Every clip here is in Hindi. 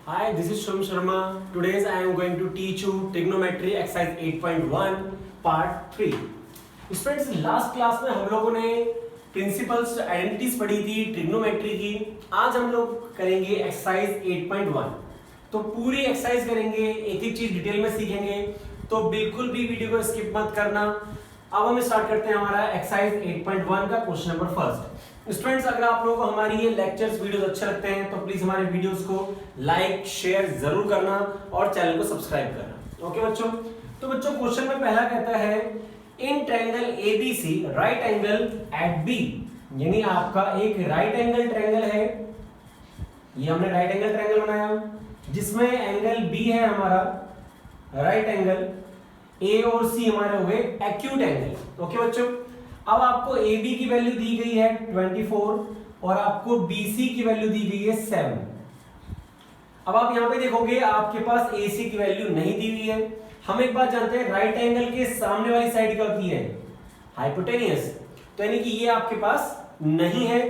Hi, this is Shum Sharma. Today I am going to teach you trigonometry exercise 8.1 part 3. Students last class में हम लोगों ने प्रिंसिपल्स आइडेंटिटीज पढ़ी थी ट्रिग्नोमेट्री की। आज हम लोग करेंगे एक्सरसाइज 8.1। तो पूरी एक्सरसाइज करेंगे, एक एक चीज डिटेल में सीखेंगे, तो बिल्कुल भी वीडियो को स्किप मत करना। अब हम स्टार्ट करते हैं हमारा एक्सरसाइज 8.1 का क्वेश्चन नंबर फर्स्ट। स्टूडेंट्स अगर आप लोगों को हमारी ये लेक्चर्स वीडियोस अच्छे लगते हैं तो प्लीज हमारे वीडियोस को लाइक शेयर जरूर करना और चैनल को सब्सक्राइब करना। ओके बच्चों, तो बच्चों क्वेश्चन में पहला कहता है in triangle ABC right angle at B, यानी आपका एक राइट एंगल ट्रायंगल है, ये हमने राइट एंगल ट्रायंगल बनाया जिसमें एंगल बी है हमारा राइट एंगल, ए और सी हमारे हो गए एक्यूट एंगल। ओके बच्चों, अब आपको ए बी की वैल्यू दी गई है 24 और आपको बी सी की वैल्यू दी गई है 7। अब आप यहां पे देखोगे आपके पास ए सी की वैल्यू नहीं दी हुई है। हम एक बात जानते हैं राइट एंगल के सामने वाली साइड क्या होती है, हाइपोटेनियस, तो यानी कि ये आपके पास नहीं है।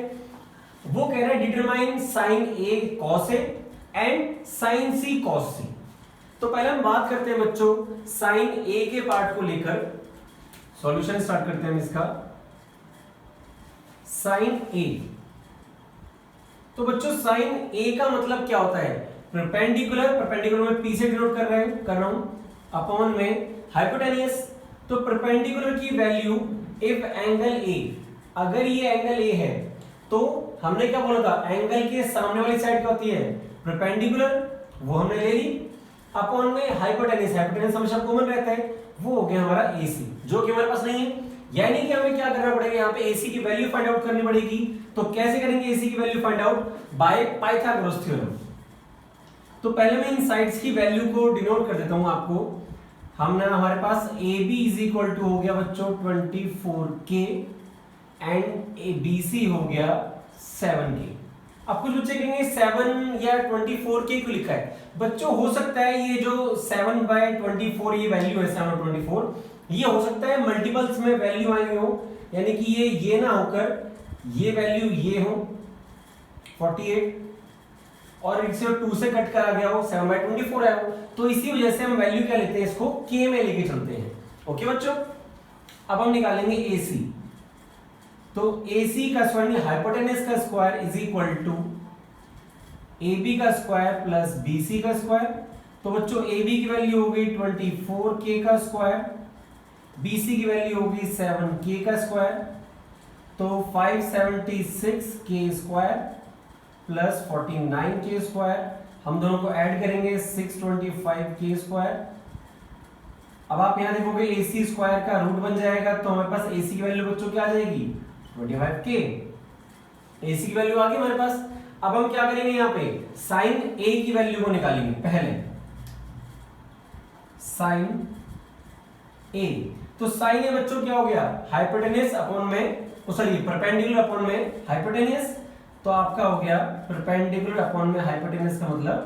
वो कह रहा है determine sine A cos A and sine C cos C. तो पहले हम बात करते हैं बच्चों साइन ए के पार्ट को लेकर, सॉल्यूशन स्टार्ट करते हैं हम इसका। साइन ए, तो बच्चों साइन ए का मतलब क्या होता है, परपेंडिकुलर, परपेंडिकुलर में पी से डिनोट कर रहा हूं, अपॉन में हाइपोटेनियस। तो परपेंडिकुलर की वैल्यू इफ एंगल ए, अगर ये एंगल ए है तो हमने क्या बोला था, एंगल के सामने वाली साइड क्या होती है, परपेंडिकुलर, वो हमने ले ली, अपॉन में हाइपोटेनियस, हाइपोटेनियस हमेशा कॉमन रहता है, वो हो गया हमारा एसी, जो कि हमारे पास नहीं है। यानी कि हमें क्या करना पड़ेगा, यहाँ पे एसी की वैल्यू फाइंड आउट करनी पड़ेगी। तो कैसे करेंगे एसी की value find out, by Pythagoras theorem. तो पहले मैं इन साइड्स की वैल्यू को डिनोट कर देता हूं आपको। हमने हमारे पास A B is equal to हो गया बच्चों 24k and A B C हो गया 7k। अब कुछ बच्चे कहेंगे 7 या 24k क्यों लिखा है। बच्चों हो सकता है ये जो 7/24 ये वैल्यू है 7/24, ये हो सकता है मल्टीपल्स में वैल्यू आई हो, यानी कि ये ना होकर ये वैल्यू ये हो 48 और इसे 2 से कट करा गया हो 7/24 आया हो, तो इसी वजह से हम वैल्यू क्या लेते हैं, इसको k में लेके चलते हैं। ओके बच्चों, अब हम निकालेंगे AC। तो AC का स्क्वायर हाइपोटेनस का square is equal to AB का स्क्वायर प्लस BC का स्क्वायर। तो बच्चों AB की वैल्यू हो गई 24k का स्क्वायर, BC की वैल्यू हो गई 7k का स्क्वायर, तो 576k square plus 49k square, हम दोनों को ऐड करेंगे 625k स्क्वायर। अब आप यहां देखोगे AC स्क्वायर का रूट बन जाएगा, तो हमारे पास AC की वैल्यू बच्चों क्या आ जाएगी 25k। AC की वैल्यू आ गई हमारे पास। अब हम क्या करेंगे, यहाँ पे साइन A की वैल्यू को निकालेंगे। पहले साइन A, तो साइन A बच्चों क्या हो गया, हाइपोटेनस अपॉन में, सॉरी परपेंडिकुलर अपॉन में हाइपोटेनियस, तो आपका हो गया परपेंडिकुलर अपॉन में हाइपोटेनस का मतलब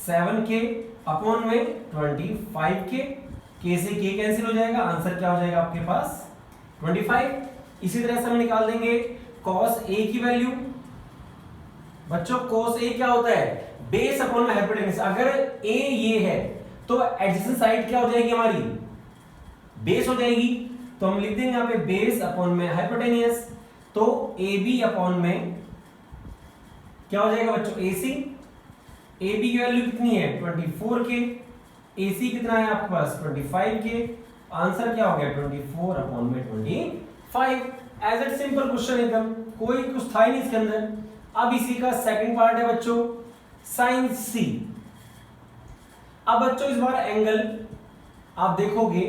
7k अपॉन में 25k, k से k कैंसिल हो जाएगा, आंसर क्या हो जाएगा आपके पास 25। इसी तरह से हम निकाल देंगे cos a की वैल्यू। बच्चों cos a क्या होता है, बेस अपॉन में हाइपोटेनस। अगर a ये है तो एडजेसेंट साइड क्या हो जाएगी हमारी, बेस हो जाएगी, तो हम लिख देंगे यहाँ पे बेस अपॉन में हाइपोटेनियस। तो ab अपॉन में क्या हो जाएगा बच्चों AC। AB की वैल्यू कितनी है 24k, AC कितना है आपके पास 25k, आंसर क्या हो गया 24 अपॉन में 25। एज इट सिंपल क्वेश्चन एकदम, कोई कुछ था ही नहीं इसके अंदर। अब इसी का सेकंड पार्ट है बच्चों साइन C। अब बच्चों इस बार एंगल आप देखोगे,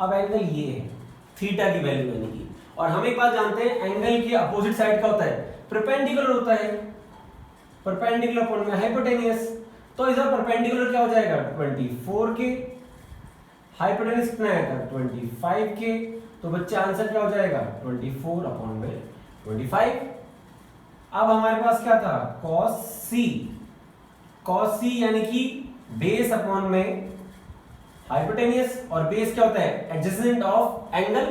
अब एंगल ये है थीटा की वैल्यू यानी कि, और हम एक बात जानते हैं एंगल की अपोजिट साइड का होता है परपेंडिकुलर होता है, परपेंडिकुलर अपॉन में हाइपोटेनियस। तो इधर परपेंडिकुलर क्या हो जाएगा 24k, हाइपोटेनस कितना आएगा 25k, तो बच्चे आंसर क्या हो जाएगा 24 अपॉन में 25। अब हमारे पास क्या था cos c, cos c यानी कि बेस अपॉन में हाइपोटेनियस, और बेस क्या होता है adjacent of angle,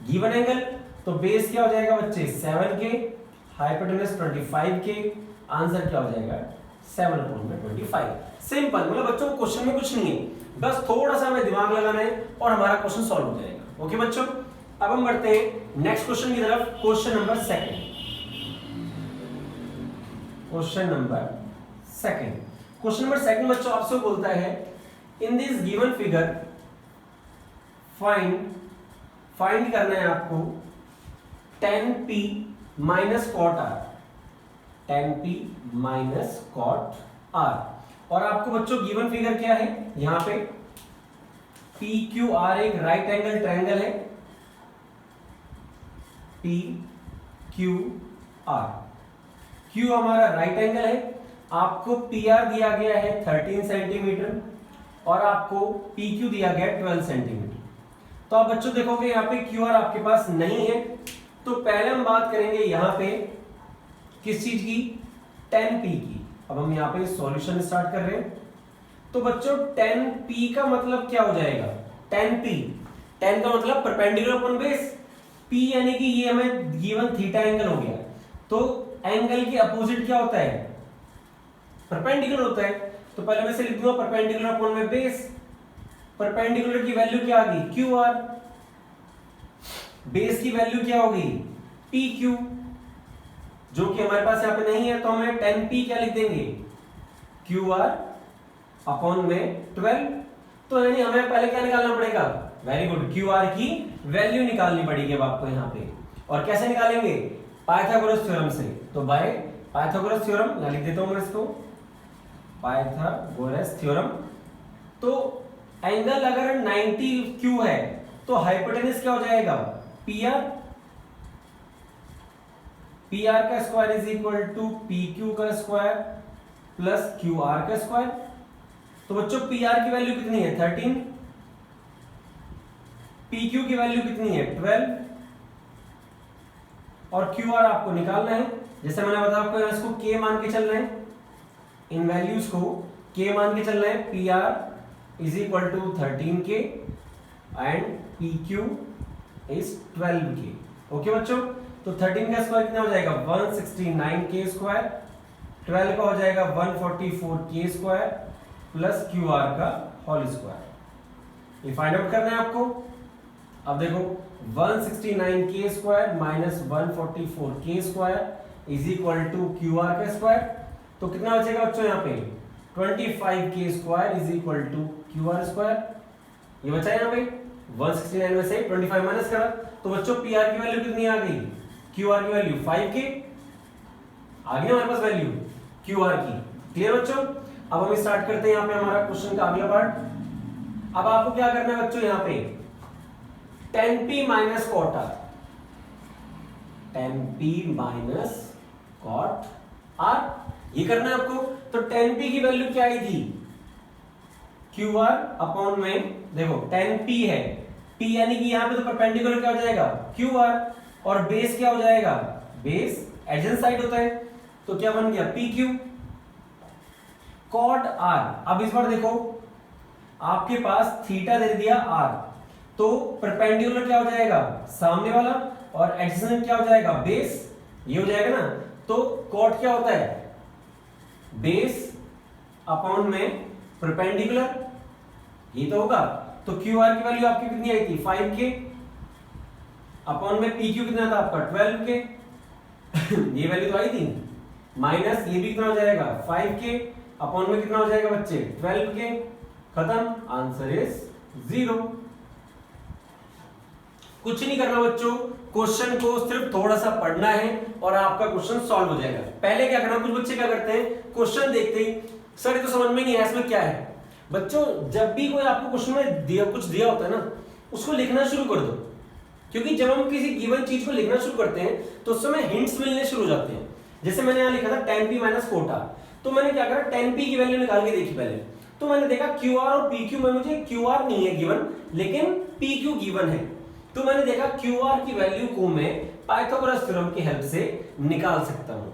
given angle, तो बेस क्या हो जाएगा बच्चे 7k, हाइपोटेनस 25k, आंसर क्या हो जाएगा 7/25। सिंपल, मतलब बच्चों क्वेश्चन में कुछ नहीं है, बस थोड़ा सा हमें दिमाग लगाना है और हमारा क्वेश्चन सॉल्व हो जाएगा। ओके बच्चों, अब हम बढ़ते हैं नेक्स्ट क्वेश्चन की तरफ। क्वेश्चन नंबर सेकंड बच्चों आपसे बोलता है in this given figure find करना है आपको tan p minus cot r, tan p minus cot r। और आपको बच्चों गिवन फिगर क्या है, यहां पे PQR एक राइट एंगल ट्रायंगल है, PQR, Q हमारा राइट एंगल है, आपको PR दिया गया है 13 सेंटीमीटर और आपको PQ दिया गया है 12 सेंटीमीटर। तो आप बच्चों देखोगे यहाँ पे QR आपके पास नहीं है, तो पहले हम बात करेंगे यहाँ पे किस चीज की, tan P की। अब हम यहाँ पे सॉल्यूशन स्टार्ट कर रहे हैं। तो बच्चों tan P का मतलब क्या हो जाएगा, tan का मतलब परपेंडिकुलर अपॉन बेस, P यानी कि ये हमें गिवन थीटा एंगल हो गया, तो एंगल के अपोजिट क्या होता है, परपेंडिकुलर होता है। तो पहले मैं से लिख दूंगा परपेंडिकुलर अपॉन में बेस, परपेंडिकुलर की वैल्यू क्या आ गई QR, बेस की वैल्यू क्या होगी PQ, जो कि हमारे पास यहाँ पे नहीं है, तो हमें tan P क्या लिख देंगे QR अपॉन में 12। तो यानी हमें पहले क्या निकालना पड़ेगा, वेरी गुड, QR की वैल्यू निकालनी पड़ेगी अब आपको यहाँ पे। और कैसे निकालेंगे, पाइथागोरस थ्योरम से। तो बाय पाइथागोरस थ्योरम लिख देता हूं मैं इसको, पाइथागोरस थ्योरम। तो एंगल अगर 90 है तो हाइपोटेनस क्या हो जाएगा PR का square is equal to PQ का स्क्वायर प्लस QR का स्क्वायर। तो बच्चों PR की वैल्यू कितनी है 13, PQ की वैल्यू कितनी है 12 और QR आपको निकालना है। जैसे मैंने बताया आपको इसको K मान के चलना है, इन वैल्यूज को K मान के चलना है। PR is equal to 13K and PQ is 12K। Okay बच्चों, तो 13 का स्क्वायर कितना हो जाएगा 169K स्क्वायर, 12 का हो जाएगा 144K स्क्वायर प्लस QR का होल स्क्वायर। ये फाइंड आउट करना है आपको। अब देखो 169K square minus 144K square is equal to QR का स्क्वायर। तो कितना बचेगा बच्चों यहाँ पे 25K square is equal to QR square. ये बचा यहाँ पे 169 में से 25 माइनस करा, तो बच्चों PR की वैल्यू कितनी आ गई, QR की वैल्यू 5K आ गई हमारे पास वैल्यू QR की। क्लियर बच्चों, अब हम स्टार्ट करते हैं यहाँ पे हमारा क्वेश्चन का अगला पार्ट। अब आपको क्या करना है बच्चों, यहाँ पे tan P minus cot R, tan P minus cot R ये करना है आपको। तो tan P की वैल्यू क्या आई थी QR अपॉन में, देखो tan P है, P यानी कि यहां पे तो परपेंडिकुलर क्या हो जाएगा QR और बेस क्या हो जाएगा, बेस एडजेंट साइड होता है, तो क्या बन गया PQ कॉट R। अब इस बार देखो आपके पास थीटा दे दिया R, तो परपेंडिकुलर क्या हो जाएगा सामने वाला और एडजेसेंट क्या हो जाएगा बेस, ये हो जाएगा ना। तो कॉट क्या होता है बेस अपॉन में परपेंडिकुलर, ये तो होगा। तो QR की वैल्यू आपकी कितनी आई थी 5K अपॉन में PQ कितना था आपका 12K ये वैल्यू तो आई थी, माइनस ये भी कितना हो जाएगा 5K अपॉन में कितना हो जाएगा बच्चे 12K। खत्म, आंसर इज 0। कुछ नहीं करना बच्चों, क्वेश्चन को सिर्फ थोड़ा सा पढ़ना है और आपका क्वेश्चन सॉल्व हो जाएगा। पहले क्या करना, कुछ बच्चे क्या करते हैं क्वेश्चन देखते ही सर ये तो समझ में नहीं आया इसमें क्या है। बच्चों जब भी कोई आपको क्वेश्चन में कुछ दिया होता है ना, उसको लिखना शुरू कर दो, क्योंकि जब हम किसी गिवन चीज को लिखना शुरू करते हैं तो उस समय हिंट्स मिलने शुरू हो जाते हैं। जैसे मैंने यहाँ लिखा था tan P minus cot R, तो मैंने क्या करा tan P की वैल्यू निकाल के देखी पहले, तो मैंने देखा QR और PQ में मुझे QR नहीं है गिवन लेकिन PQ गिवन है, तो मैंने देखा QR की वैल्यू को मैं पाइथागोरस थ्योरम की हेल्प से निकाल सकता हूं।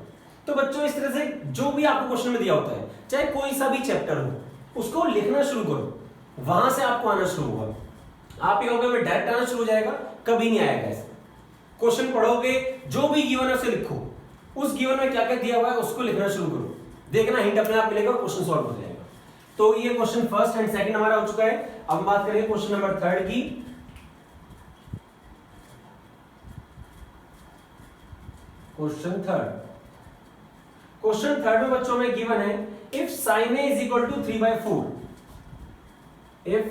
तो बच्चों इस तरह से जो भी आपको क्वेश्चन में दिया होता है, चाहे कोई सा भी चैप्टर हो, उसको लिखना शुरू करो, वहां से आपको आना शुरू होगा। आप ये कहोगे मैं डायरेक्ट आना शुरू हो जाएगा, कभी नहीं आएगा ऐसा। क्वेश्चन पढ़ोगे, जो भी गिवन है उसे लिखो, उस गिवन में क्या क्या दिया हुआ है उसको लिखना शुरू करो। देखना हिंट अपने आप मिलेगा, क्वेश्चन सॉल्व हो जाएगा। तो ये क्वेश्चन फर्स्ट एंड सेकंड हमारा हो चुका है। अब हम बात करेंगे क्वेश्चन नंबर थर्ड की। क्वेश्चन थर्ड में बच्चों में गिवन है if sin a is equal to 3/4, if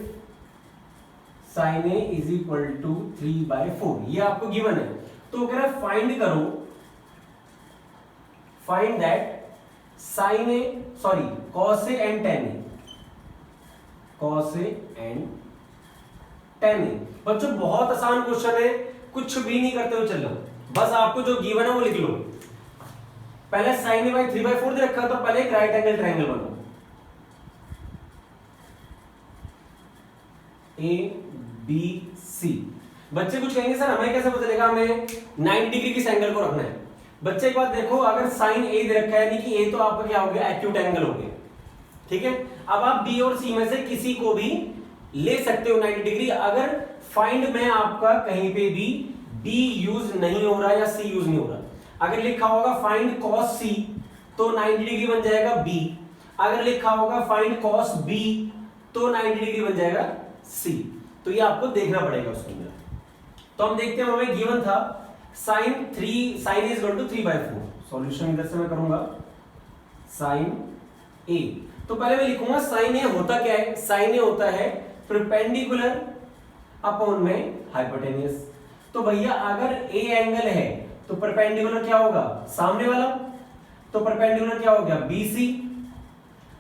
sin a is equal to 3/4, ये आपको गिवन है। तो कह रहा है फाइंड करो, find that sin a sorry cos a and tan a, cos a and tan a। बच्चों बहुत आसान क्वेश्चन है, कुछ भी नहीं करते हुए चलना, बस आपको जो गिवन है वो लिख लो। पहले sin a बाई 3/4 दे रखा, तो पहले एक राइट एंगल ट्रायंगल बनाओ, ए बी सी। बच्चे कुछ कहेंगे सर हमें कैसे पता चलेगा हमें 90 डिग्री किस एंगल को रखना है। बच्चे एक बात देखो, अगर sin a दे रखा है यानी कि a तो आपका क्या हो गया, एक्यूट एंगल हो गया, ठीक है। अब आप b और c में से किसी को भी ले सकते हो 90 डिग्री। अगर फाइंड में आपका कहीं पे भी b यूज नहीं हो रहा या c यूज नहीं हो रहा, अगर लिखा होगा फाइंड cos c तो 90 डिग्री बन जाएगा b, अगर लिखा होगा फाइंड cos b तो 90 डिग्री बन जाएगा c। तो ये आपको देखना पड़ेगा उसके अंदर। तो हम देखते हैं, हमें गिवन था sin a is equal to 3/4। Solution इधर से मैं करूंगा sin a। तो पहले मैं लिखूंगा sin a होता क्या है, sin a होता है परपेंडिकुलर अपॉन में हाइपोटेन्यूस। तो भैया अगर a एंगल है तो परपेंडिकुलर क्या होगा, सामने वाला, तो परपेंडिकुलर क्या हो गया BC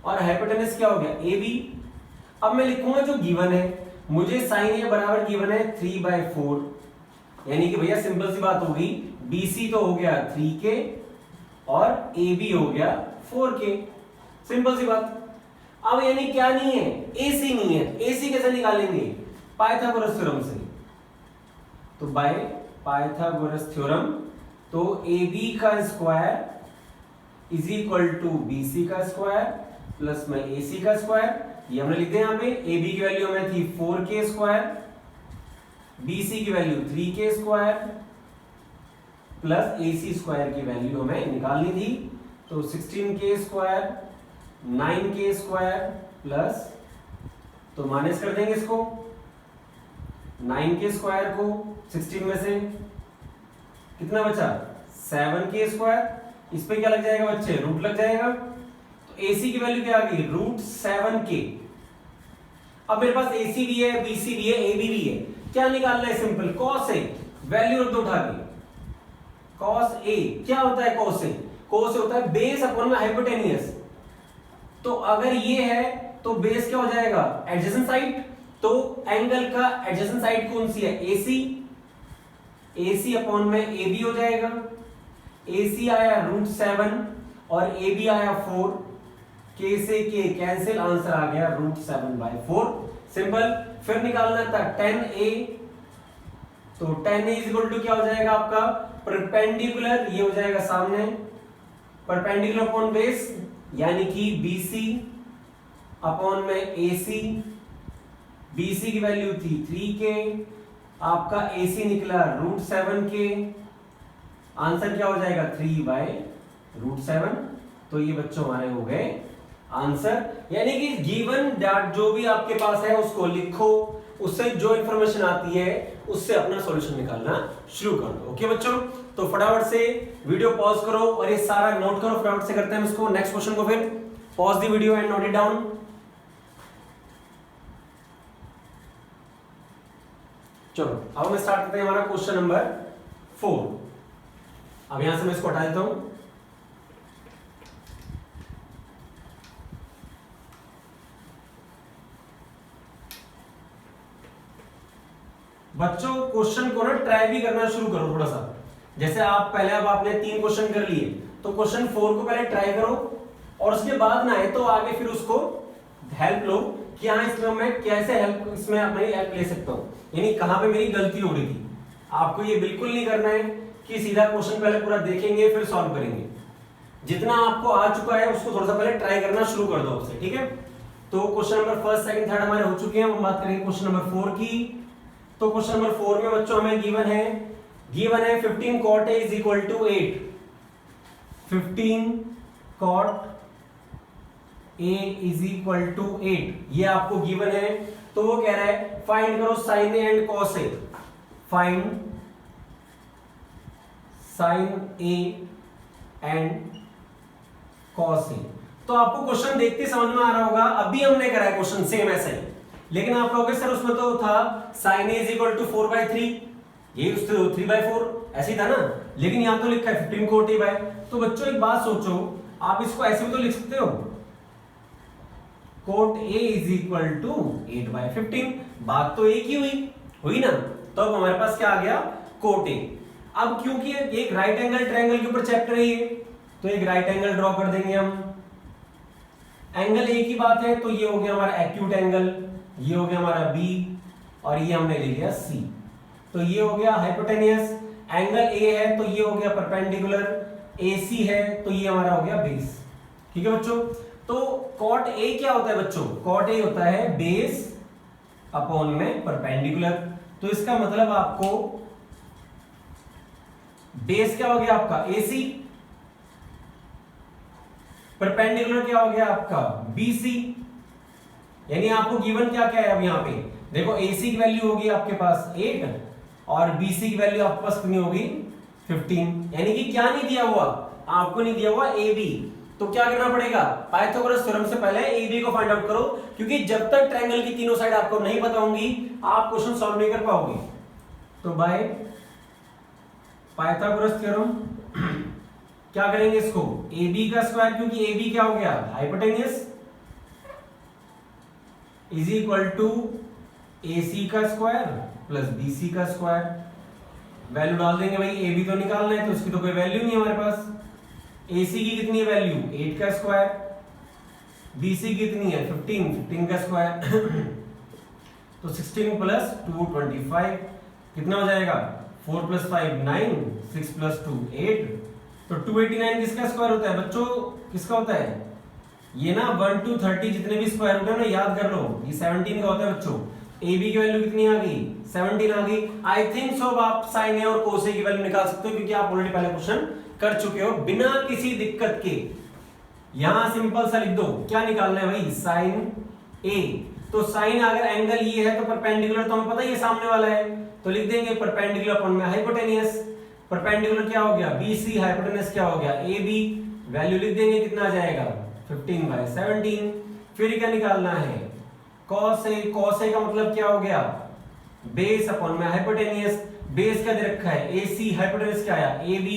और हाइपोटेन्यूस क्या हो गया AB। अब मैं लिखूंगा जो गिवन है, मुझे sin a बराबर गिवन है 3/4, यानी कि भैया सिंपल सी बात होगी, BC तो हो गया 3K और AB हो गया 4K, सिंपल सी बात। अब यानी क्या नहीं है, AC नहीं है, AC कैसे निकालेंगे, पाइथागोरस थ्योरम से। तो बाय पाइथागोरस थ्योरम, तो AB का square is equal to BC का स्क्वायर प्लस में AC का स्क्वायर, ये हमने लिख दिया। यहाँ पे AB की वैल्यू हमें थी 4K स्क्वायर, BC की value 3K square plus AC square की वैल्यू हमें निकालनी थी। तो 16K square 9K square plus, तो माइनस कर देंगे इसको, 9K स्क्वायर को 16 में से कितना बचा, 7K स्क्वायर, इस पे क्या लग जाएगा बच्चे, रूट लग जाएगा। तो AC की वैल्यू क्या आ गई, √7K। अब मेरे पास AC भी है, BC भी है, AB भी है, क्या निकालना है, सिंपल cos A, वैल्यू रख दो उठा के। cos A क्या होता है, cos A, cos A होता है बेस अपॉन में हाइपोटेनियस। तो अगर ये है तो बेस क्या हो जाएगा, एडजेसेंट साइड। तो एंगल का एडजेसेंट साइड कौन सी है, AC, AC अपॉन में AB हो जाएगा। AC आया √7 और AB आया 4, K से K कैंसिल, आंसर आ गया √7/4, सिंपल। फिर निकालना था tan A, तो tan A is equal to क्या हो जाएगा आपका, परपेंडिकुलर, ये हो जाएगा सामने, परपेंडिकुलर अपॉन बेस यानी कि BC अपॉन में AC। BC की वैल्यू थी 3K, आपका AC निकला √7K, आंसर क्या हो जाएगा 3/√7। तो ये बच्चों हमारे हो गए आंसर। यानी कि गिवन दैट जो भी आपके पास है उसको लिखो, उससे जो इंफॉर्मेशन आती है उससे अपना सॉल्यूशन निकालना शुरू कर दो। ओके बच्चों, तो फटाफट से वीडियो पॉज करो और ये सारा नोट करो, फटाफट से करते हैं इसको नेक्स्ट क्वेश्चन को। फिर pause the video and note it down. चलो अब हम स्टार्ट करते हैं हमारा क्वेश्चन नंबर 4। अब यहां से मैं इसको हटा देता हूं। बच्चों क्वेश्चन को ना ट्राई भी करना शुरू करो थोड़ा सा, जैसे आप पहले, अब आपने 3 क्वेश्चन कर लिए, तो क्वेश्चन 4 को पहले ट्राई करो और उसके बाद ना है तो आगे फिर उसको हेल्प लो कि हाँ इसमें मैं कैसे हेल्प, इसमें अपनी हेल्प ले सकता हूँ, यानी कहां पे मेरी गलती हो रही थी। आपको ये बिल्कुल नहीं करना है कि सीधा क्वेश्चन पहले पूरा देखेंगे फिर सॉल्व करेंगे। जितना आपको आ चुका है उसको थोड़ा सा पहले ट्राई करना शुरू कर दो आपसे, ठीक है। तो question number first, second, third हमारे हो चुके हैं। हम बात करेंगे क्वेश्चन नंबर 4 की। तो क्वेश्चन नंबर 4 में बच्चों हमें गिवन है 15 cot A is equal to 8। 15 cot a is equal to 8, ये आपको गिवन है। तो वो कह रहा है फाइंड करो sine A and cos A, find sine A and cos A. तो आपको क्वेश्चन देखते समझ में आ रहा होगा, अभी हमने करा है क्वेश्चन सेम ऐसा ही, लेकिन आप कहोगे सर उसमें तो था sine A is equal to 4/3, ये उससे 3/4 ऐसे ही था ना, लेकिन यहां तो लिखा है 15 कोट ए बाय। तो बच्चों एक बात सोचो, आप इसको ऐसे भी तो लिख सकते हो, cot A is equal to 8/15, बात तो एक ही हुई ना। तो अब हमारे पास क्या आ गया, कोट ए। अब क्योंकि एक राइट एंगल ट्रायंगल के ऊपर चैप्टर है ये, तो एक राइट एंगल ड्रॉ कर देंगे हम। एंगल ए की बात है तो ये हो गया हमारा एक्यूट एंगल, ये हो गया हमारा बी, और ये हमने ले लिया सी। तो ये हो गया हाइपोटेनियस। एंगल ए है तो ये हो गया परपेंडिकुलर, एसी है तो ये हमारा हो गया बेस। ठीक है बच्चों, तो कॉट ए क्या होता है बच्चों, कॉट ए होता है बेस अपॉन में परपेंडिकुलर। तो इसका मतलब आपको बेस क्या हो गया आपका एसी, परपेंडिकुलर क्या हो गया आपका बीसी। यानी आपको गिवन क्या क्या है अब यहाँ पे देखो, एसी की वैल्यू होगी आपके पास 8 और बीसी की वैल्यू आपके पास कितनी होगी 15। यानी कि क्या नहीं दिया हुआ आपको, नहीं दिया हुआ ए बी। तो क्या करना पड़ेगा, पाइथागोरस थ्योरम से पहले ए बी को फाइंड आउट करो, क्योंकि जब तक ट्रायंगल की तीनों साइड आपको नहीं पता होंगी आप क्वेश्चन सॉल्व नहीं कर पाओगे। तो बाय पाइथागोरस थ्योरम क्या करेंगे इसको, ए बी का स्क्वायर, क्योंकि ए बी क्या हो गया हाइपोटेनियस, इज इक्वल टू ए सी का स्क्वायर प्लस बी सी का स्क्वायर। वैल्यू डाल देंगे भाई, ए बी तो निकालना है तो इसकी तो कोई वैल्यू नहीं है हमारे पास। ए सी की कितनी है वैल्यू 8 का स्क्वायर, बी सी की कितनी है 15 का स्क्वायर तो 16 प्लस 2 25 कितना हो जाएगा, 4 प्लस 5 9, 6 प्लस 2 8। तो 289 किसका स्क्वायर होता है बच्चों, किसका होता है ये ना 1 to 30 जितने भी स्क्वायर रूट है ना याद कर लो, ये 17 का होता है बच्चों। ए बी की वैल्यू कितनी आ गई 17 आ गई। आई थिंक सो आप साइन ए और कोस ए की वैल्यू निकाल सकते हो, क्योंकि आप ऑलरेडी पहले क्वेश्चन कर चुके हो बिना किसी दिक्कत के। यहां सिंपल सा लिख दो, क्या निकालना है भाई साइन ए। तो साइन अगर एंगल ये है तो परपेंडिकुलर तो हमें पता ही है सामने वाला है, तो लिख देंगे परपेंडिकुलर अपॉन में हाइपोटेनियस। परपेंडिकुलर क्या हो गया बीसी, हाइपोटेनियस क्या हो गया ए बी। वैल्यू लिख देंगे कितना आ जाएगा 15/17। फिर क्या निकालना है cos a, cos a का मतलब क्या हो गया बेस अपॉन में हाइपोटेनियस। बेस क्या दे रखा है AC, हाइपोटेनियस क्या आया AB,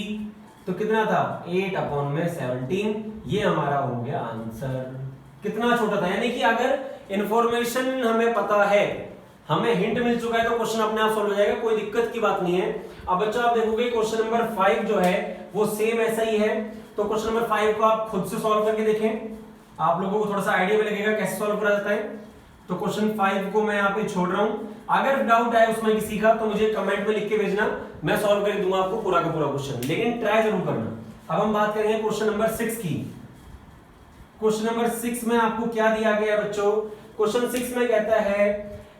तो कितना था 8/17। ये हमारा हो गया आंसर। कितना छोटा था, यानी कि अगर इंफॉर्मेशन हमें पता है, हमें हिंट मिल चुका है तो क्वेश्चन अपने आप सॉल्व हो जाएगा, कोई दिक्कत की बात नहीं है। अब बच्चों आप देखोगे क्वेश्चन नंबर 5 जो है वो सेम ऐसा ही है। तो क्वेश्चन नंबर 5 को आप खुद से सॉल्व करके देखें, आप लोगों को थोड़ा सा आइडिया भी लगेगा कैसे सॉल्व करा जाता है। तो क्वेश्चन 5 को मैं यहाँ पे छोड़ रहा हूं, अगर डाउट आए उसमें किसी का तो मुझे कमेंट में लिख के भेजना, मैं सॉल्व कर दूंगा आपको पूरा का पूरा क्वेश्चन, लेकिन ट्राई जरूर करना। अब हम बात करेंगे क्वेश्चन नंबर 6 की। क्वेश्चन नंबर 6 में आपको क्या दिया गया बच्चों, क्वेश्चन 6 में कहता है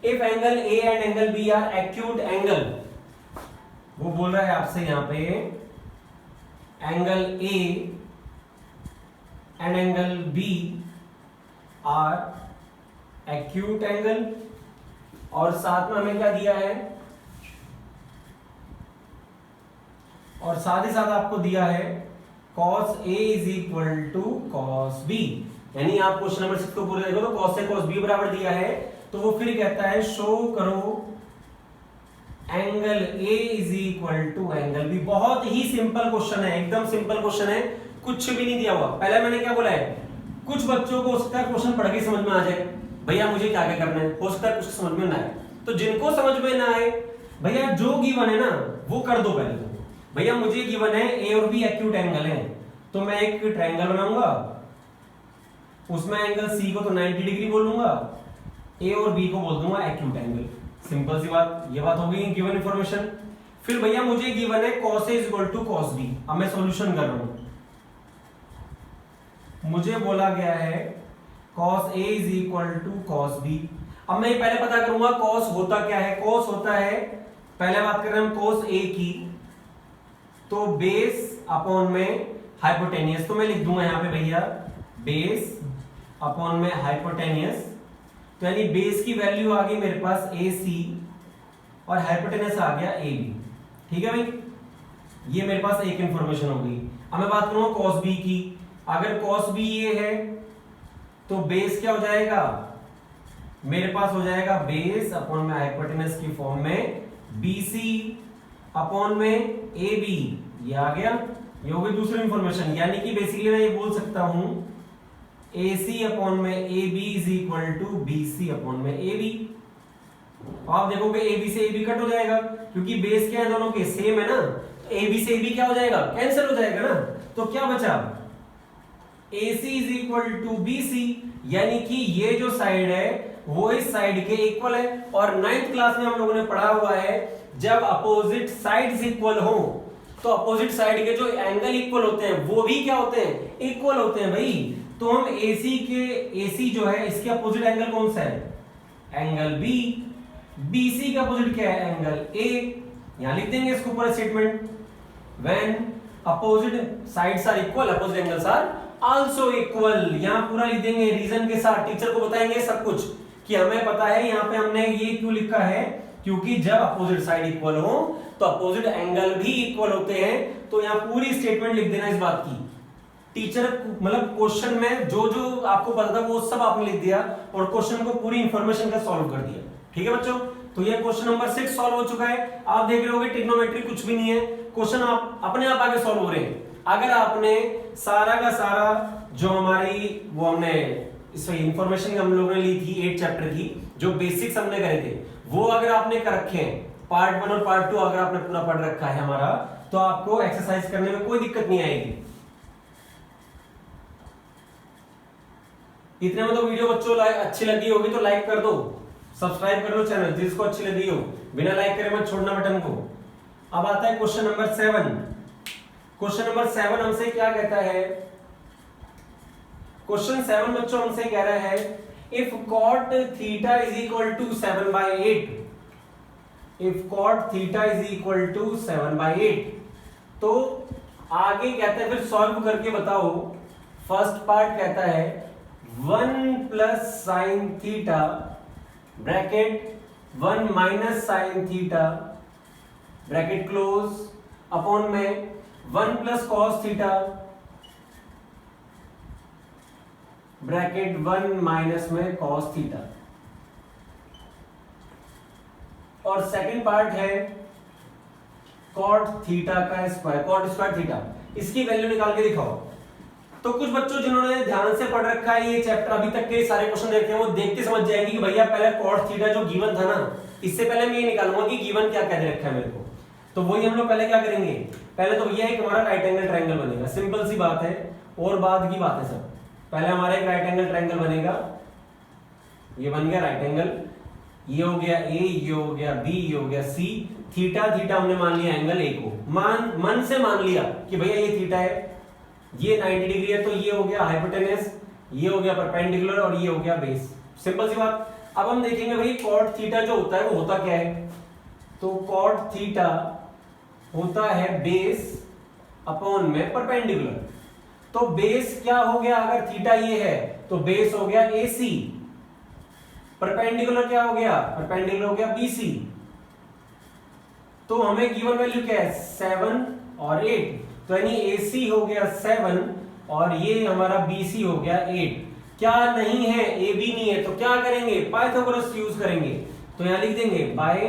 if angle A and angle B are acute angle. वो बोल रहा है आपसे यहाँ पे angle A and angle B are acute angle, और साथ में हमें क्या दिया है, और साथ ही साथ आपको दिया है cos A is equal to cos B। यानी आप क्वेश्चन नंबर 6 को पूरे देखो तो cos A cos B बराबर दिया है। तो वो फिर कहता है शो करो angle A is equal to angle B। बहुत ही सिंपल क्वेश्चन है, एकदम सिंपल क्वेश्चन है, कुछ भी नहीं दिया हुआ। पहले मैंने क्या बोला है, कुछ बच्चों को हो सकता है क्वेश्चन पढ़ के समझ में आ जाए भैया मुझे क्या क्या करना है, हो सकता है कुछ समझ में ना आए। तो जिनको समझ में ना आए भैया जो गिवन है ना वो कर दो पहले। तो भैया मुझे गिवन है ए और बी एक्यूट एंगल है, तो मैं एक ट्रायंगल बनाऊंगा, उसमें एंगल सी को तो 90 डिग्री बोलूंगा, ए और बी को बोल दूंगा एक्यूट एंगल। सिंपल सी बात, ये बात हो गई गिवन इंफॉर्मेशन। फिर भैया मुझे गिवन है cos A is equal to cos B। अब मैं सॉल्यूशन कर रहा हूं, मुझे बोला गया है cos A is equal to cos B। अब मैं पहले पता करूंगा cos होता क्या है। cos होता है, पहले बात कर रहे हैं हम cos A की, तो बेस अपॉन में हाइपोटेनियस। तो मैं लिख दूंगा यहां पे भैया बेस अपॉन में हाइपोटेनियस, तो यानी बेस की वैल्यू आ गई मेरे पास AC और हाइपोटेनियस आ गया AB। ठीक है भाई, ये मेरे पास एक इंफॉर्मेशन हो गई। अब मैं बात करूंगा cos B की। अगर cos B ये है तो बेस क्या हो जाएगा मेरे पास, हो जाएगा बेस अपॉन में हाइपोटेनस की फॉर्म में BC अपॉन में AB। ये आ गया, ये हो गई दूसरी इंफॉर्मेशन। यानी कि बेसिकली मैं ये बोल सकता हूं AC अपॉन में AB is equal to BC upon में AB। आप देखोगे AB से AB कट हो जाएगा क्योंकि बेस क्या है दोनों के सेम है ना, तो AB से AB क्या हो जाएगा, कैंसिल हो जाएगा ना। तो क्या बचा, AC is equal to BC, यानी कि ये जो साइड है वो इस साइड के इक्वल है। और 9th क्लास में हम लोगों ने पढ़ा हुआ है जब अपोजिट साइड्स इक्वल हो तो अपोजिट साइड के जो एंगल इक्वल होते हैं वो भी क्या होते हैं, इक्वल होते हैं भाई। तो हम AC जो है इसके अपोजिट एंगल कौन सा है, एंगल B। BC का अपोजिट क्या है, एंगल A। यहां लिख देंगे इसको पूरा statement, when opposite sides are equal opposite angles are also equal. यहां पूरा लिख देंगे रीजन के साथ, टीचर को बताएंगे सब कुछ कि हमें पता है यहाँ पे हमने ये क्यों लिखा है, क्योंकि जब अपोजिट साइड इक्वल हो तो अपोजिट एंगल भी इक्वल होते हैं। तो यहाँ पूरी स्टेटमेंट लिख देना इस बात की। टीचर मतलब क्वेश्चन में जो जो आपको पता था वो सब आपने लिख दिया और क्वेश्चन को पूरी इंफॉर्मेशन का सॉल्व कर दिया। ठीक है बच्चों, तो ये क्वेश्चन नंबर 6 सॉल्व हो चुका है। आप देख रहे होगे ट्रिग्नोमेट्री कुछ भी नहीं है, क्वेश्चन आप अपने आप आगे सॉल्व हो रहे हैं। अगर आपने सारा का सारा जो हमारी वो हमने इस इंफॉर्मेशन हम लोगों ने ली थी 8 चैप्टर की, जो बेसिक्स हमने करे थे वो अगर आपने कर रखे हैं, पार्ट 1 और पार्ट 2 अगर आपने पूरा पढ़ रखा है हमारा, तो आपको एक्सरसाइज करने में कोई दिक्कत नहीं आएगी। इतने में तो वीडियो बच्चों अच्छी लगी होगी तो लाइक कर दो, सब्सक्राइब कर लो चैनल जिसको अच्छी लगी हो, बिना लाइक करे मत छोड़ना बटन को। अब आता है क्वेश्चन नंबर 7। क्वेश्चन नंबर 7 हमसे क्या कहता है, क्वेश्चन 7 बच्चों हमसे कह रहा है if cot theta is equal to 7/8, if cot theta is equal to 7/8, तो आगे कहता है फिर सॉल्व करके बताओ। फर्स्ट पार्ट कहता है 1 plus sine theta bracket 1 minus sine theta bracket close upon में 1 plus cos theta bracket 1 minus में कॉस थीटा। और सेकंड पार्ट है कॉट थीटा का स्क्वायर, कॉट स्क्वायर थीटा, इसकी वैल्यू निकाल के दिखाओ। तो कुछ बच्चों जिन्होंने ध्यान से पढ़ रखा है ये चैप्टर, अभी तक के सारे क्वेश्चन देखे हैं, वो देख के समझ जाएंगे कि भैया पहले कॉट थीटा जो गिवन था ना, इससे पहले मैं ये निकालूंगा कि गिवन क्या कह रखा है मेरे को। तो वही हम लोग पहले क्या करेंगे, पहले तो भैया एक हमारा राइट एंगल ट्रायंगल बनेगा, सिंपल सी बात है और बाद की बात है सब। पहले हमारा एक राइट एंगल ट्रायंगल बनेगा, ये बन गया राइट एंगल, ये हो गया ए, ये हो गया बी, ये हो गया सी। थीटा थीटा हमने मान लिया एंगल ए को, मन से मान लिया कि भैया ये थीटा है, ये 90 डिग्री है, तो ये हो गया हाइपोटेनस, ये हो गया परपेंडिकुलर और ये हो गया बेस। सिंपल सी बात। अब हम देखेंगे भाई कॉट थीटा जो होता है वो होता क्या है, तो कॉट थीटा होता है बेस अपॉन में परपेंडिकुलर। तो बेस क्या हो गया, अगर थीटा ये है तो बेस हो गया AC, परपेंडिकुलर क्या हो गया, परपेंडिकुलर हो गया BC। तो हमें गिवन वैल्यू क्या है 7 और 8, तो यानी AC हो गया 7 और ये हमारा BC हो गया 8। क्या नहीं है, AB नहीं है, तो क्या करेंगे, पाइथागोरस यूज करेंगे। तो यहां लिख देंगे by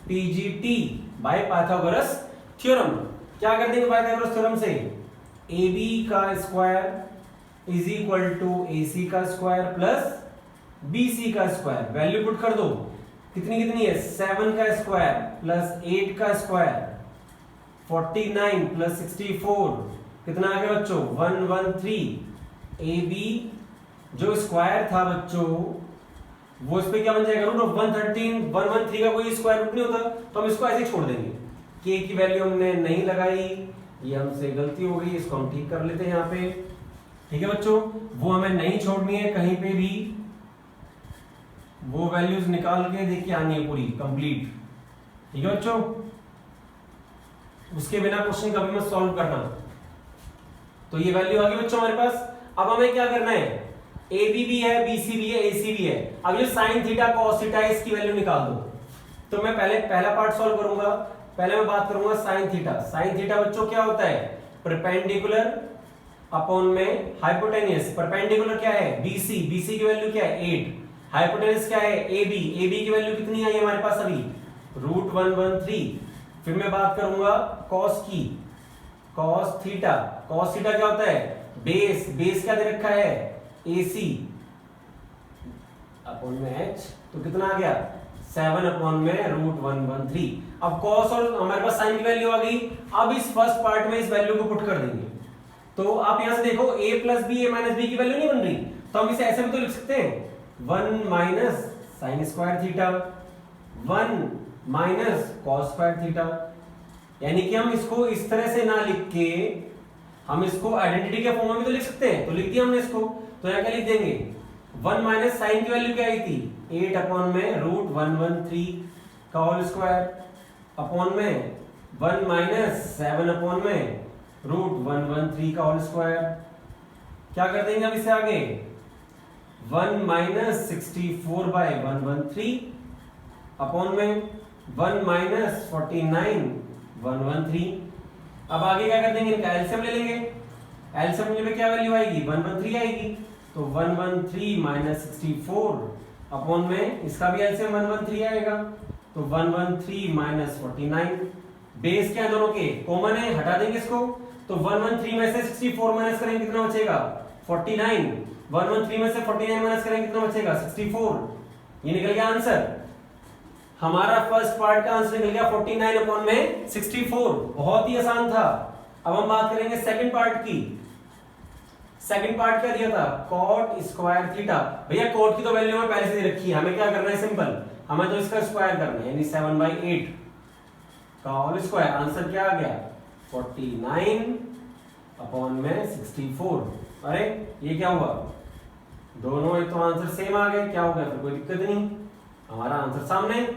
PGT, by Pythagoras theorem. क्या कर देंगे पाइथागोरस थ्योरम से, AB का square is equal to AC का स्क्वायर प्लस BC का स्क्वायर। वैल्यू पुट कर दो, कितनी कितनी है 7 का स्क्वायर प्लस 8 का स्क्वायर 49 प्लस 64 कितना आ गया बच्चों 113। AB जो स्क्वायर था बच्चों वो इस पे क्या बन जाएगा रूट ऑफ 113 का कोई स्क्वायर रूट नहीं होता, तो हम इसको ऐसे ही छोड़ देंगे। K की वैल्यू हमने नहीं लगाई, ये हमसे गलती हो गई, इसको हम ठीक कर लेते हैं यहाँ पे। ठीक है बच्चों, वो हमें नहीं छोड़नी है कहीं पे भी, वो वैल्यूज निकाल के देखिए आनी है पूरी कंप्लीट। ठीक है बच्चों, उसके बिना क्वेश्चन कभी मत सॉल्व करना। तो ये वैल्यू आ गई बच्चों हमारे पास। अब हमें क्या करना है, ए बी भी है, बी सी भी है, ए सी भी है। अब ये साइन थीटा कॉस थीटा है, इसकी वैल्यू निकाल दो। तो मैं पहला पार्ट सॉल्व करूंगा। पहले मैं बात करूंगा साइन थीटा। साइन थीटा बच्चों क्या होता है? परपेंडिकुलर अपॉन में हाइपोटेनियस। परपेंडिकुलर क्या है? बीसी, बीसी की वैल्यू क्या है? 8। हाइपोटेनियस क्या है? एबी, एबी की वैल्यू कितनी आई हमारे पास अभी? √113। फिर मैं बात करूंगा कॉस की, कॉस थीटा। कॉस थीटा क्या होता है? बेस, बेस क्या दे रखा है? AC अपॉन में H, तो कितना आ गया? 7 अपॉन में √113। अब कॉस और हमारे पास साइन की वैल्यू आ गई। अब इस फर्स्ट पार्ट में इस वैल्यू को पुट कर देंगे। तो आप यहां से देखो a plus B, a minus B की वैल्यू नहीं बन रही, तो हम इसे ऐसे भी तो लिख सकते हैं 1 minus sine square theta, 1 minus cos square theta. यानी कि हम इसको इस तरह से ना लिख के हम इसको आइडेंटिटी के फॉर्म में भी तो लिख सकते हैं। तो लिख दिया हमने इसको। तो यहां क्या लिख देंगे? 1 माइनस साइन की वैल्यू क्या आई थी? 8 अपॉन में √113 का होल स्क्वायर अपॉन में 1 माइनस 7 अपॉन में √113 का होल स्क्वायर। क्या कर देंगे अब इसे आगे? 1 माइनस 64/113 अपॉन में 1 माइनस 49/113। अब आगे क्या कर देंगे? इनका एलसीएम ले लेंगे। एलसीएम लेने में क्या वैल्यू आएगी? 113 आएगी। तो 113 माइनस 64 अपॉन में इसका भी एलसीएम 113 आएगा। तो 113 माइनस 49। बेस क्या है दोनों के? कॉमन है, हटा देंगे इसको। तो 113 में से 64 माइनस करेंगे कितना बचेगा? 49। 113 में से 49 माइनस करेंगे कितना बचेगा? 64। ये निकल गया आंसर। हमारा फर्स्ट पार्ट का आंसर निकल गया 49 अपॉन में 64। बहुत ही आसान था। अब हम बात करेंगे सेकंड पार्ट की। सेकंड पार्ट क्या दिया था? Cot square theta. भैया कॉट की तो वैल्यू हमें पहले से दे रखी है, हमें क्या करना है? सिंपल, हमें तो इसका स्क्वायर करना है, यानी 7/8 का होल स्क्वायर। आंसर क्या आ गया? 49 अपॉन में 64। अरे ये क्या हुआ? दोनों एक तो आंसर सेम आ गए। क्या हो गया? फिर कोई दिक्कत नहीं, हमारा आंसर सामने।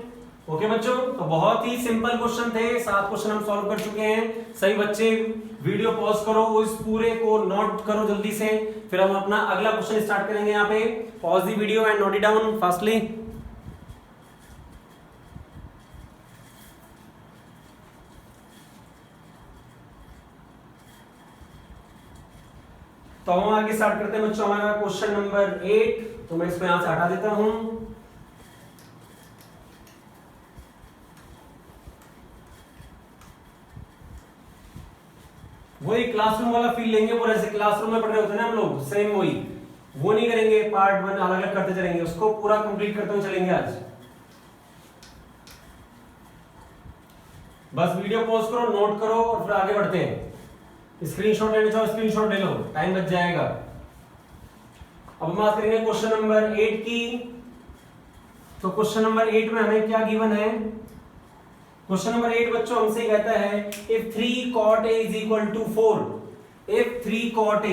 ओके बच्चों, तो बहुत ही सिंपल क्वेश्चन थे। 7 क्वेश्चन हम सॉल्व कर चुके हैं। सही बच्चे वीडियो पॉज करो, इस पूरे को नोट करो जल्दी से, फिर हम अपना अगला क्वेश्चन स्टार्ट करेंगे। यहाँ पे pause the video and note it down fastly. तो हम आगे स्टार्ट करते हैं बच्चों हमारा क्वेश्चन नंबर 8। तो मैं इसको यहां से हटा देता हूं। वही क्लासरूम वाला फील लेंगे, वो जैसे क्लासरूम में पढ़ रहे होते हैं ना हम लोग, सेम वही। वो नहीं करेंगे, पार्ट 1 अलग अलग करते चलेंगे, उसको पूरा कंप्लीट करते हुए चलेंगे आज। बस वीडियो पॉज करो, नोट करो और फिर आगे बढ़ते हैं। स्क्रीनशॉट लेना चाहो स्क्रीनशॉट ले लो, टाइम बच जाएगा। अब हम बात करेंगे क्वेश्चन नंबर 8 की। तो क्वेश्चन नंबर 8 में हमें क्या गिवन है? क्वेश्चन नंबर 8 बच्चों हमसे कहता है if 3 cot a is equal to 4, if 3 cot a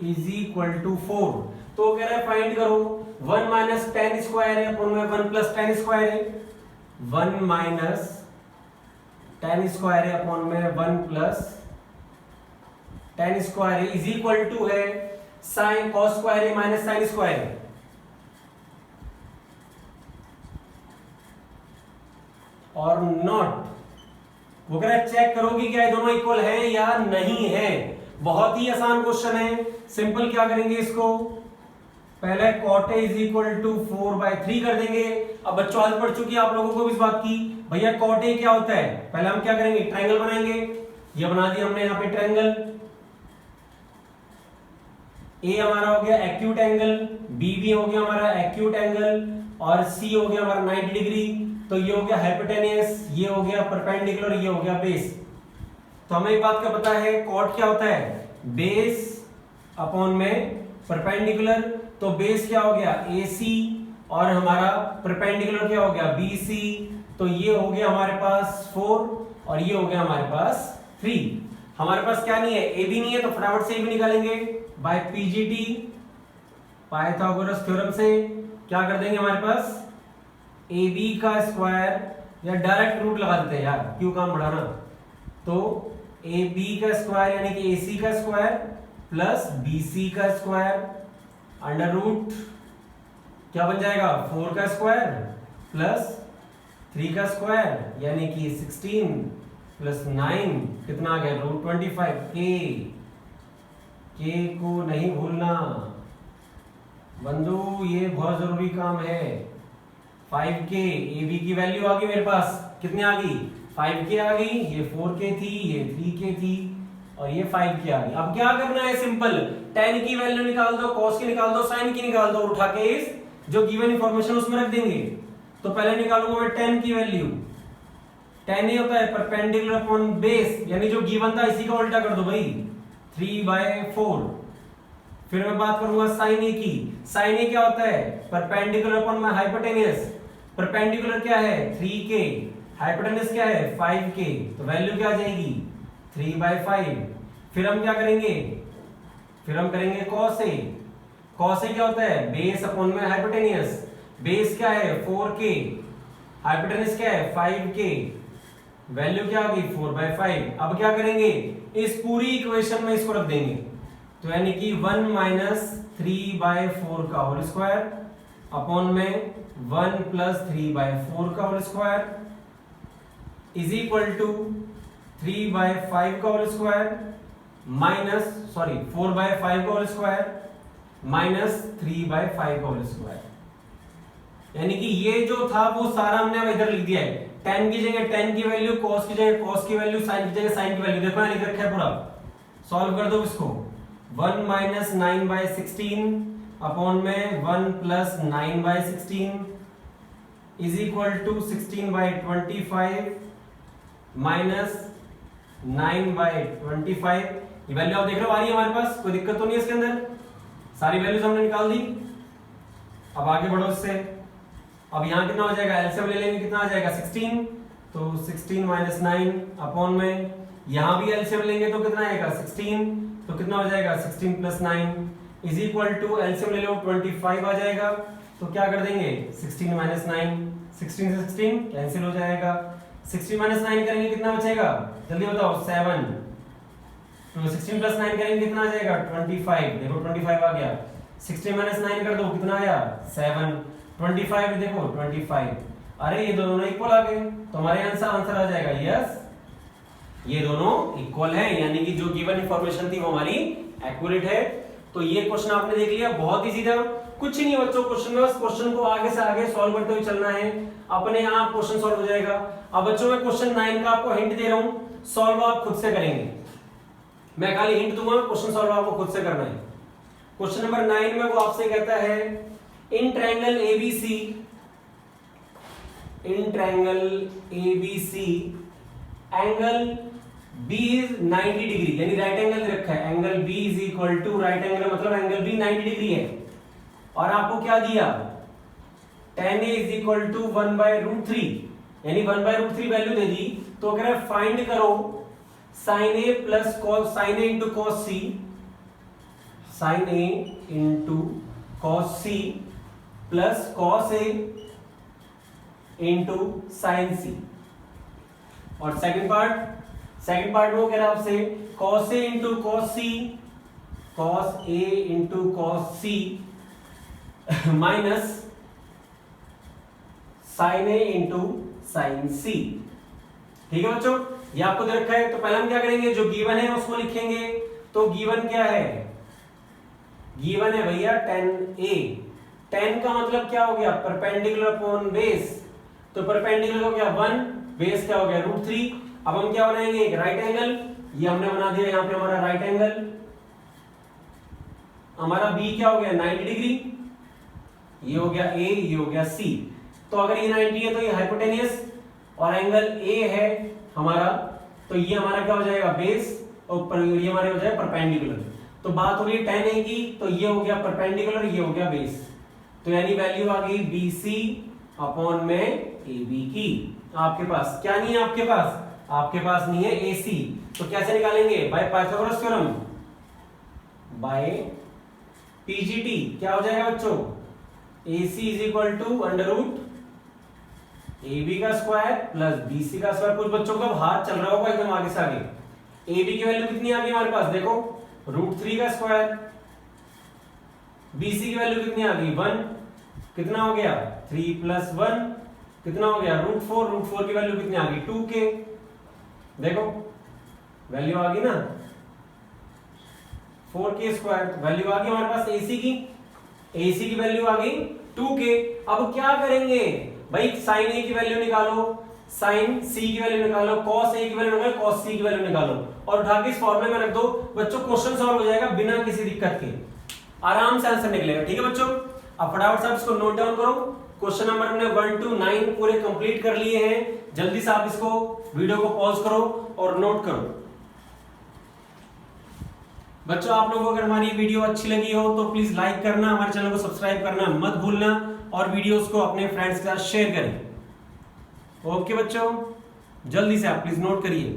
is equal to 4, तो कह रहा है फाइंड करो 1 माइनस टेन स्क्वायर है अपॉन में 1 प्लस टेन स्क्वायर है, 1 माइनस टेन स्क्वायर है अपॉन में 1 प्लस टेन स्क्वायर है इज इक्वल टू है साइन कॉस स्क्वायर है माइनस साइन स्क्वायर है। और नॉट, वो कह रहा है चेक करो कि क्या ये दोनों इक्वल है या नहीं है। बहुत ही आसान क्वेश्चन है, सिंपल क्या करेंगे इसको, पहले cot a is equal to 4/3 कर देंगे। अब बच्चों आज पढ़ चुकी है आप लोगों को भी इस बात की, भैया cot a क्या होता है। पहले हम क्या करेंगे, ट्रायंगल बनाएंगे। ये बना दिया हमने यहाँ पे ट्रायंगल। a हमारा हो गया एक्यूट एंगल, b भी हो गया हमारा एक्यूट एंगल, और c हो गया हमारा 90 डिग्री। तो ये हो गया हाइपोटेनियस, ये हो गया परपेंडिकुलर, ये हो गया बेस। तो हमें एक बात का पता है, कॉट क्या होता है, बेस अपॉन में परपेंडिकुलर। तो बेस क्या हो गया AC और हमारा परपेंडिकुलर क्या हो गया BC। तो ये हो गया हमारे पास 4 और ये हो गया हमारे पास 3। हमारे पास क्या नहीं है, AB नहीं है, तो फटाफट से AB निकालेंगे बाय PGT पाइथागोरस थ्योरम से। क्या कर देंगे हमारे पास AB का स्क्वायर, या डायरेक्ट रूट लगा देते हैं यार, क्यों काम बढ़ाना। तो ए बी का स्क्वायर यानी कि ए सी का स्क्वायर प्लस बी सी का स्क्वायर अंडर रूट क्या बन जाएगा 4 का स्क्वायर प्लस 3 का स्क्वायर यानी कि 16 प्लस 9 कितना आ गया रूट 25 के को नहीं भूलना बंधु, ये बहुत जरूरी काम है। 5k ए बी की वैल्यू आ गई मेरे पास, कितनी आ गई 5k आ गई, ये 4k थी, ये 3k थी और ये 5k आ गई। अब क्या करना है सिंपल, tan की वैल्यू निकाल दो, cos की निकाल दो, sin की निकाल दो, उठा के इस जो गिवन इंफॉर्मेशन उसमें रख देंगे। तो पहले निकालूंगा मैं tan की वैल्यू, tan ये होता है परपेंडिकुलर अपॉन बेस, यानी जो गिवन था इसी का उल्टा कर दो भाई 3/4। फिर मैं बात करूंगा sin a की, sin a क्या होता है perpendicular upon my hypotenuse, perpendicular क्या है 3k, हाइपोटेनियस क्या है 5k, तो वैल्यू क्या आ जाएगी 3/5। फिर हम क्या करेंगे, फिर हम करेंगे cos a, cos a क्या होता है बेस अपॉन में हाइपोटेनियस, बेस क्या है 4k, हाइपोटेनियस क्या है 5k, वैल्यू क्या आ गई 4/5। अब क्या करेंगे इस पूरी इक्वेशन में इसको रख देंगे, तो यानी कि 1 - 3/4 का होल स्क्वायर अपॉन में 1 + 3/4 का whole square is equal to 3/5 का होल स्क्वायर माइनस 4/5 का होल स्क्वायर माइनस 3/5 का होल स्क्वायर। यानी कि ये जो था वो सारा हमने अब इधर लिख दिया है, tan की जगह tan की वैल्यू, cos की जगह cos की वैल्यू, sin की जगह sin की वैल्यू, देखो लिख रखा है पूरा। सॉल्व कर दो इसको, 1 - 9/16 अपॉन में 1 + 9/16 इज इक्वल टू 16/25 माइनस 9/25। ये वैल्यू आप देख रहे हो आ रही है हमारे पास, कोई दिक्कत तो नहीं है इसके अंदर, सारी वैल्यूज हमने निकाल दी। अब आगे बढ़ो इससे, अब यहाँ कितना हो जाएगा एलसीएम ले लेंगे, कितना आ जाएगा 16, तो 16 - 9 अपॉन में यहाँ भी एलसीएम लेंगे तो कितना आएगा 16, तो कितना हो जाएगा 16 + 9 इज इक्वल टू एलसीएम ले लो 25 आ जाएगा। तो क्या कर देंगे 16 - 9, 16 से 16 कैंसिल हो जाएगा, 16 - 9 करेंगे कितना बचेगा जल्दी बताओ 7, तो 16 + 9 करेंगे कितना आ जाएगा 25, देखो 25 आ गया, 16 - 9 कर दो कितना आया 7, 25 देखो 25, अरे ये दोनों इक्वल आ गए, तो हमारे आंसर आ जाएगा यस, ये दोनों इक्वल हैं, यानी कि जो गिवन इंफॉर्मेशन थी वो हमारी एक्यूरेट है। तो ये क्वेश्चन आपने देख लिया, बहुत इजी था, कुछ नहीं बच्चों क्वेश्चन में, बस क्वेश्चन को आगे से आगे सॉल्व करते हुए चलना है, अपने आप क्वेश्चन सॉल्व हो जाएगा। अब बच्चों मैं क्वेश्चन 9 का आपको हिंट दे रहा हूं, सॉल्व आप खुद से करेंगे, मैं खाली हिंट दूंगा, क्वेश्चन सॉल्व आपको खुद से करना है। क्वेश्चन नंबर 9 में वो आपसे कहता है in triangle ABC, in triangle ABC angle B is 90 degree, यानी राइट एंगल दे रखा है, angle B is equal to right angle मतलब एंगल बी 90 डिग्री है, और आपको क्या दिया tan a is equal to 1/√3, यानी 1/√3 वैल्यू दे दी। तो अगर फाइंड करो sin a plus cos, sin a into cos c, sin a into cos c plus cos a into sin c। और सेकंड पार्ट वो कह रहा है आपसे cos a into cos c, cos a into cos c minus sin a into sin c। ठीक है बच्चों, ये आपको दे रखा है, तो पहले हम क्या करेंगे जो गिवन है उसको लिखेंगे। तो गिवन क्या है, गिवन है भैया tan a, tan का मतलब क्या हो गया परपेंडिकुलर अपॉन बेस, तो परपेंडिकुलर हो गया 1, बेस क्या हो गया √3। अब हम क्या बनाएंगे एक राइट एंगल, ये हमने बना दिया यहाँ पे हमारा राइट एंगल, हमारा बी क्या हो गया 90 डिग्री, ये हो गया ए, ये हो गया सी। तो अगर ये 90 है तो ये हाइपोटेनियस और एंगल ए है हमारा, तो ये हमारा क्या हो जाएगा बेस और ये हमारे हो जाएगा परपेंडिकुलर। तो बात हो रही है tan a की, तो ये हो गया परपेंडिकुलर, ये हो गया बेस, तो यानी वैल्यू आ गई BC अपॉन में AB की। आपके पास क्या नहीं है, आपके पास नहीं है AC, तो कैसे निकालेंगे by Pythagoras theorem, by PGT। क्या हो जाएगा बच्चों AC is equal to √ AB का स्क्वायर प्लस BC का स्क्वायर। कुछ बच्चों का हाथ चल रहा होगा एकदम आगे से आगे, ए बी की वैल्यू कितनी आ गई हमारे पास, देखो √3 का स्क्वायर, बी सी की वैल्यू कितनी आ गई 1, कितना हो गया 3 + 1 कितना हो गया √4, √4 की वैल्यू कितनी आ गई 2k, देखो वैल्यू आ गई ना 4k², वैल्यू आ गई हमारे पास एसी की वैल्यू आ गई 2k। अब क्या करेंगे भाई, साइन ए की वैल्यू निकालो, साइन सी की वैल्यू निकालो, कॉस ए की वैल्यू निकालो, कॉस सी की वैल्यू निकालो और उठा के इस फॉर्मूले में रख दो। बच्चों क्वेश्चन सॉल्व हो जाएगा बिना किसी दिक्कत के, आराम से आंसर निकलेगा। ठीक है बच्चों, अब फटाफट से इसको नोट डाउन करो। क्वेश्चन नंबर हमने 1 to 9 पूरे कंप्लीट कर लिए हैं। जल्दी से आप इसको वीडियो को पॉज करो और नोट करो। बच्चों आप लोगों को अगर हमारी वीडियो अच्छी लगी हो तो प्लीज लाइक करना, हमारे चैनल को सब्सक्राइब करना मत भूलना और वीडियोस को अपने फ्रेंड्स के साथ शेयर करें। ओके बच्चों, जल्दी से आप प्लीज नोट करिए।